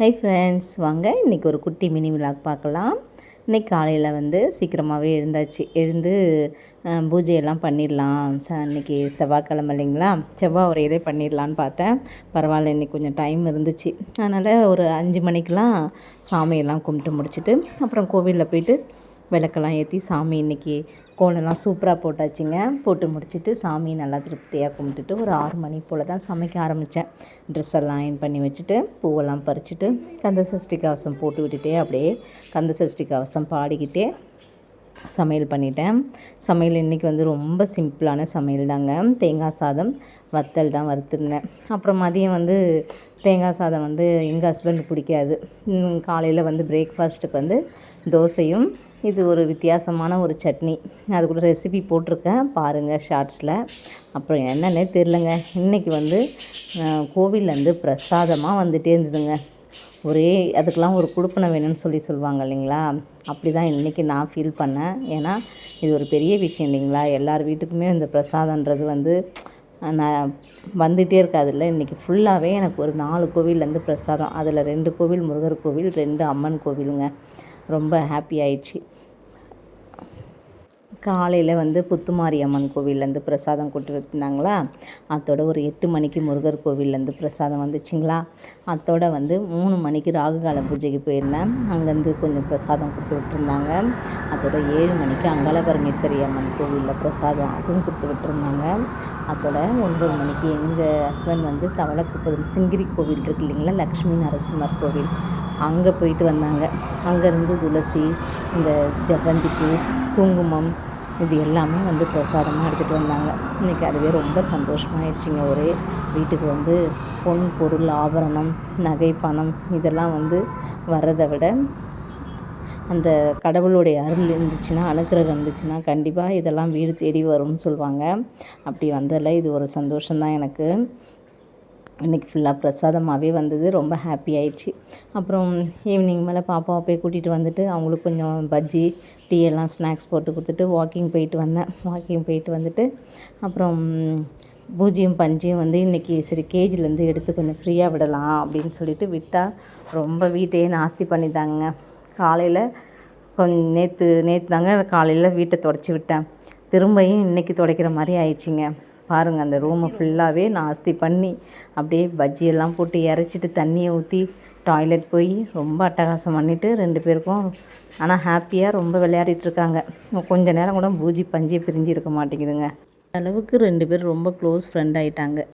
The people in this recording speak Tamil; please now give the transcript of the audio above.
ஹை ஃப்ரெண்ட்ஸ், வாங்க இன்றைக்கி ஒரு குட்டி மினி விலாக் பார்க்கலாம். இன்றைக்கி காலையில் சீக்கிரமாகவே எழுந்து பூஜையெல்லாம் பண்ணிடலாம். இன்றைக்கி செவ்வாய்க்கிழமை இல்லைங்களா, செவ்வாய் ஒரு இதே பண்ணிடலான்னு பார்த்தேன். பரவாயில்ல, இன்றைக்கி கொஞ்சம் டைம் இருந்துச்சு. அதனால் ஒரு 5 மணிக்கெலாம் சாமியெல்லாம் கும்பிட்டு முடிச்சுட்டு அப்புறம் கோவிலில் போயிட்டு விளக்கெல்லாம் ஏற்றி சாமி இன்றைக்கி கோலம்லாம் சூப்பராக போட்டாச்சுங்க. போட்டு முடிச்சுட்டு சாமி நல்லா திருப்தியாக கும்பிட்டுட்டு ஒரு 6 மணி போல் தான் சமைக்க ஆரம்பித்தேன். ட்ரெஸ் எல்லாம் அயன் பண்ணி வச்சுட்டு பூவெல்லாம் பறிச்சுட்டு கந்தசஷ்டி கவசம் போட்டு விட்டுட்டே அப்படியே கந்தசஷ்டி கவசம் பாடிக்கிட்டே சமையல் பண்ணிட்டேன். சமையல் இன்றைக்கி ரொம்ப சிம்பிளான சமையல் தாங்க. தேங்காய் சாதம், வத்தல் தான் வறுத்துருந்தேன். அப்புறம் மதியம் தேங்காய் சாதம் எங்கள் ஹஸ்பண்டுக்கு பிடிக்காது. காலையில் பிரேக்ஃபாஸ்ட்டுக்கு தோசையும் இது ஒரு வித்தியாசமான ஒரு சட்னி, அது கூட ரெசிபி போட்டிருக்கேன் பாருங்கள் ஷார்ட்ஸில். அப்புறம் என்னன்னே தெரிலங்க, இன்றைக்கி கோவிலேருந்து பிரசாதமாக வந்துகிட்டே இருந்ததுங்க. அதுக்கெலாம் ஒரு குடுப்பனை வேணும்னு சொல்லுவாங்க இல்லைங்களா, அப்படி தான் இன்றைக்கி நான் ஃபீல் பண்ணேன். ஏன்னா இது ஒரு பெரிய விஷயம் இல்லைங்களா, எல்லார் வீட்டுக்குமே இந்த பிரசாதன்றது நான் வந்துகிட்டே இருக்காதுல்ல. இன்றைக்கி ஃபுல்லாகவே எனக்கு ஒரு 4 கோவிலேருந்து பிரசாதம். அதில் 2 கோவில் முருகர் கோவில், 2 அம்மன் கோவிலுங்க. ரொம்ப ஹாப்பி ஆயிடுச்சு. காலையில் புத்துமாரி அம்மன் கோவிலேருந்து பிரசாதம் கொண்டு வச்சுருந்தாங்களா, அதோட ஒரு 8 மணிக்கு முருகர் கோவிலேருந்து பிரசாதம் வந்துச்சுங்களா. அதோட 3 மணிக்கு ராகுகால பூஜைக்கு போயிருந்தேன். அங்கேருந்து கொஞ்சம் பிரசாதம் கொடுத்து விட்டுருந்தாங்க. அதோட 7 மணிக்கு அங்காள பரமேஸ்வரி அம்மன் கோவிலில் பிரசாதம் அதுவும் கொடுத்து விட்டுருந்தாங்க. அதோட 9 மணிக்கு எங்கள் ஹஸ்பண்ட் தவளைக்குப்பம் சிங்கிரி கோவில் இருக்கு இல்லைங்களா, லக்ஷ்மி நரசிம்மர் கோவில், அங்கே போயிட்டு வந்தாங்க. அங்கேருந்து துளசி, இந்த ஜவ்வந்திப்பூ, குங்குமம், இது எல்லாமே பிரசாதமாக எடுத்துகிட்டு வந்தாங்க. இன்றைக்கி அதுவே ரொம்ப சந்தோஷமாகிடுச்சிங்க. ஒரே வீட்டுக்கு பொன் பொருள் ஆபரணம் நகை பணம் இதெல்லாம் வர்றதை விட அந்த கடவுளுடைய அருள் இருந்துச்சுன்னா, அனுக்கிரகம் இருந்துச்சுன்னா கண்டிப்பாக இதெல்லாம் வீடு தேடி வரும்னு சொல்லுவாங்க. அப்படி வந்ததில் இது ஒரு சந்தோஷம்தான் எனக்கு. இன்றைக்கி ஃபுல்லாக பிரசாதமாகவே ரொம்ப ஹாப்பி ஆயிடுச்சு. அப்புறம் ஈவினிங் மேலே பாப்பாவை போய் கூட்டிகிட்டு அவங்களுக்கு கொஞ்சம் பஜ்ஜி டீ எல்லாம் ஸ்நாக்ஸ் போட்டு கொடுத்துட்டு வாக்கிங் போயிட்டு வந்துட்டு அப்புறம் பூஜ்ஜியம் பஞ்சியும் இன்றைக்கி சரி கேஜிலேருந்து எடுத்து கொஞ்சம் ஃப்ரீயாக விடலாம் அப்படின்னு சொல்லிட்டு விட்டால் ரொம்ப வீட்டையே நாஸ்தி பண்ணிட்டாங்க. காலையில் கொஞ்சம் நேற்று தாங்க காலையில் வீட்டை துடைச்சி விட்டேன். திரும்பியும் இன்றைக்கி துடைக்கிற மாதிரி ஆயிடுச்சிங்க. பாருங்கள், அந்த ரூமை ஃபுல்லாகவே நாஸ்தி பண்ணி அப்படியே பஜ்ஜியெல்லாம் போட்டு இறச்சிட்டு தண்ணியை ஊற்றி டாய்லெட் போய் ரொம்ப அட்டகாசம் பண்ணிவிட்டு 2 பேருக்கும். ஆனால் ஹாப்பியாக ரொம்ப விளையாடிட்டுருக்காங்க. கொஞ்சம் நேரம் கூட பூஜ்ஜி பஞ்சியை பிரிஞ்சு இருக்க மாட்டேங்குதுங்க. அளவுக்கு 2 பேர் ரொம்ப க்ளோஸ் ஃப்ரெண்ட் ஆகிட்டாங்க.